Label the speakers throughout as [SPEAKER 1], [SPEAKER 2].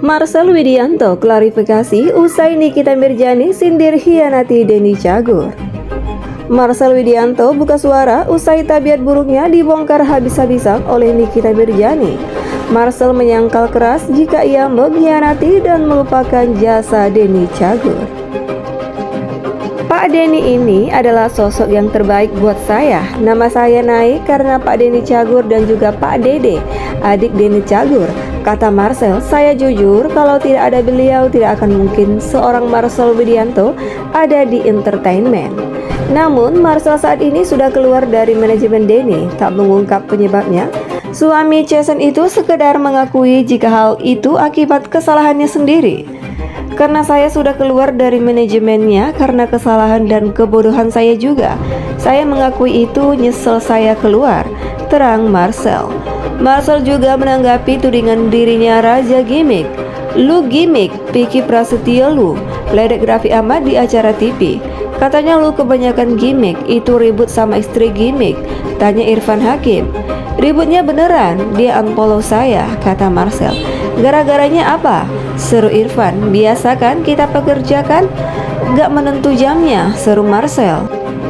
[SPEAKER 1] Marcel Widianto klarifikasi usai Nikita Mirjani sindir hianati Denny Cagur. Marcel Widianto buka suara usai tabiat buruknya dibongkar habis-habisan oleh Nikita Mirjani. Marcel menyangkal keras jika ia mengkhianati dan melupakan jasa Denny Cagur. Pak Denny ini adalah sosok yang terbaik buat saya. Nama saya naik karena Pak Denny Cagur dan juga Pak Dede, adik Denny Cagur. Kata Marcel, saya jujur kalau tidak ada beliau tidak akan mungkin seorang Marcel Widianto ada di entertainment. Namun Marcel saat ini sudah keluar dari manajemen Denny, tak mengungkap penyebabnya. Suami Jason itu sekedar mengakui jika hal itu akibat kesalahannya sendiri. Karena saya sudah keluar dari manajemennya karena kesalahan dan kebodohan saya juga. Saya mengakui itu, nyesel saya keluar, terang Marcel. Marcel juga menanggapi tudingan dirinya raja gimmick. Lu gimmick, Vicky Prasetyo lu, ledek Raffi Ahmad di acara TV. Katanya lu kebanyakan gimmick, itu ribut sama istri gimmick, tanya Irfan Hakim. Ributnya beneran, dia unfollow saya, kata Marcel. Gara-garanya apa? Seru Irfan. Biasa kan kita pekerja kan? Gak menentu jamnya, seru Marcel.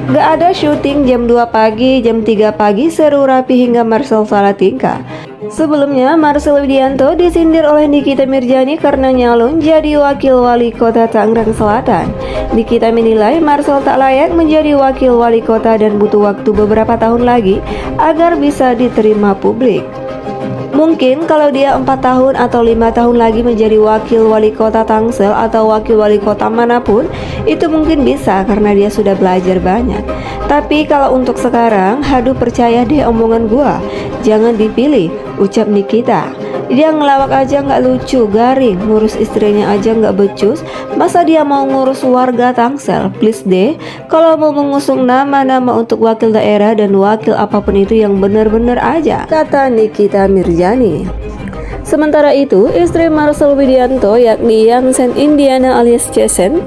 [SPEAKER 1] Gak ada syuting jam 2 pagi, jam 3 pagi, seru Raffi hingga Marcel salah tingkah. Sebelumnya Marcel Widianto disindir oleh Nikita Mirjani karena nyalon jadi wakil wali kota Tangerang Selatan. Nikita menilai Marcel tak layak menjadi wakil wali kota dan butuh waktu beberapa tahun lagi agar bisa diterima publik. Mungkin kalau dia 4 tahun atau 5 tahun lagi menjadi wakil wali kota Tangsel atau wakil wali kota manapun, itu mungkin bisa karena dia sudah belajar banyak. Tapi kalau untuk sekarang, haduh percaya deh omongan gua, jangan dipilih, ucap Nikita. Dia ngelawak aja nggak lucu, garing, ngurus istrinya aja nggak becus, masa dia mau ngurus warga Tangsel? Please deh, kalau mau mengusung nama-nama untuk wakil daerah dan wakil apapun itu yang benar-benar aja, kata Nikita Mirjani. Sementara itu, istri Marcel Widianto yakni Yansen Indiana alias Jason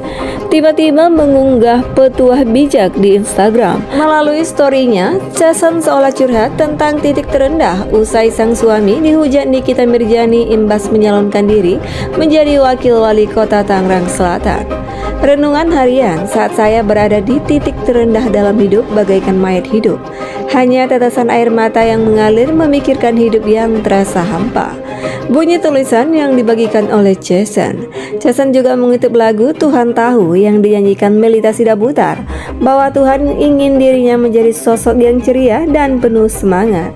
[SPEAKER 1] tiba-tiba mengunggah petuah bijak di Instagram. Melalui story-nya, Jason seolah curhat tentang titik terendah usai sang suami dihujat Nikita Mirjani imbas menyalonkan diri menjadi wakil wali kota Tangerang Selatan. Renungan harian, saat saya berada di titik terendah dalam hidup bagaikan mayat hidup. Hanya tetesan air mata yang mengalir memikirkan hidup yang terasa hampa. Bunyi tulisan yang dibagikan oleh Jason. Jason juga mengutip lagu Tuhan Tahu yang dinyanyikan Melita Sidabutar, bahwa Tuhan ingin dirinya menjadi sosok yang ceria dan penuh semangat.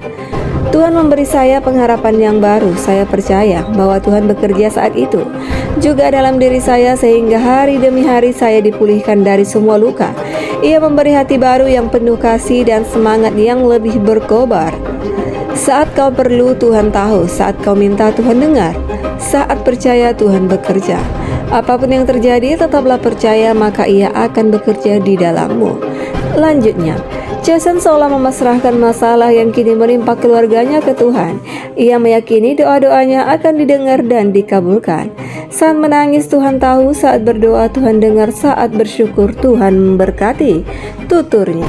[SPEAKER 1] Tuhan memberi saya pengharapan yang baru. Saya percaya bahwa Tuhan bekerja saat itu juga dalam diri saya sehingga hari demi hari saya dipulihkan dari semua luka. Ia memberi hati baru yang penuh kasih dan semangat yang lebih berkobar. Saat kau perlu Tuhan tahu, saat kau minta Tuhan dengar, saat percaya Tuhan bekerja. Apapun yang terjadi tetaplah percaya maka ia akan bekerja di dalammu. Lanjutnya, Jason seolah memasrahkan masalah yang kini menimpa keluarganya ke Tuhan. Ia meyakini doa-doanya akan didengar dan dikabulkan. Saat menangis Tuhan tahu, saat berdoa Tuhan dengar, saat bersyukur Tuhan memberkati, tuturnya.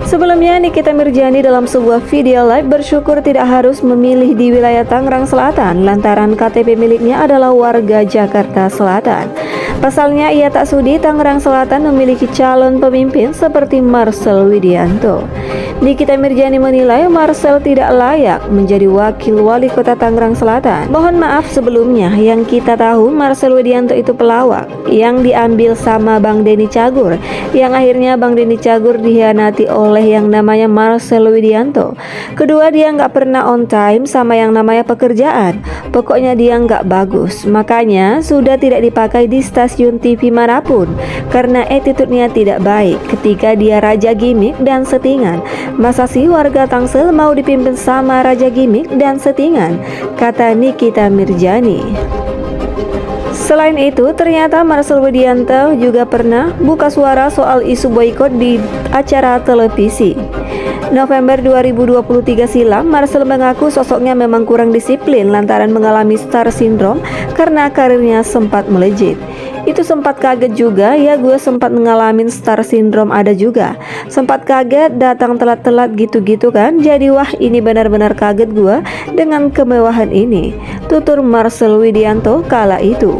[SPEAKER 1] Sebelumnya Nikita Mirjani dalam sebuah video live bersyukur tidak harus memilih di wilayah Tangerang Selatan lantaran KTP miliknya adalah warga Jakarta Selatan. Pasalnya ia tak sudi Tangerang Selatan memiliki calon pemimpin seperti Marcel Widianto. Nikita Mirjani menilai Marcel tidak layak menjadi wakil wali kota Tangerang Selatan. Mohon maaf sebelumnya, yang kita tahu Marcel Widianto itu pelawak yang diambil sama Bang Denny Cagur, yang akhirnya Bang Denny Cagur dikhianati oleh yang namanya Marcel Widianto. Kedua, dia nggak pernah on time sama yang namanya pekerjaan. Pokoknya dia nggak bagus, makanya sudah tidak dipakai di stasiun TV manapun karena attitude-nya tidak baik ketika dia raja gimmick dan settingan. Masa sih warga Tangsel mau dipimpin sama raja gimmick dan settingan, kata Nikita Mirjani. Selain itu, ternyata Marcel Widianto juga pernah buka suara soal isu boikot di acara televisi. November 2023 silam, Marcel mengaku sosoknya memang kurang disiplin lantaran mengalami star syndrome karena karirnya sempat melejit. Itu sempat kaget juga ya, gue sempat ngalamin star syndrome ada juga. Sempat kaget datang telat-telat gitu-gitu kan. Jadi wah, ini benar-benar kaget gue dengan kemewahan ini, tutur Marcel Widianto kala itu.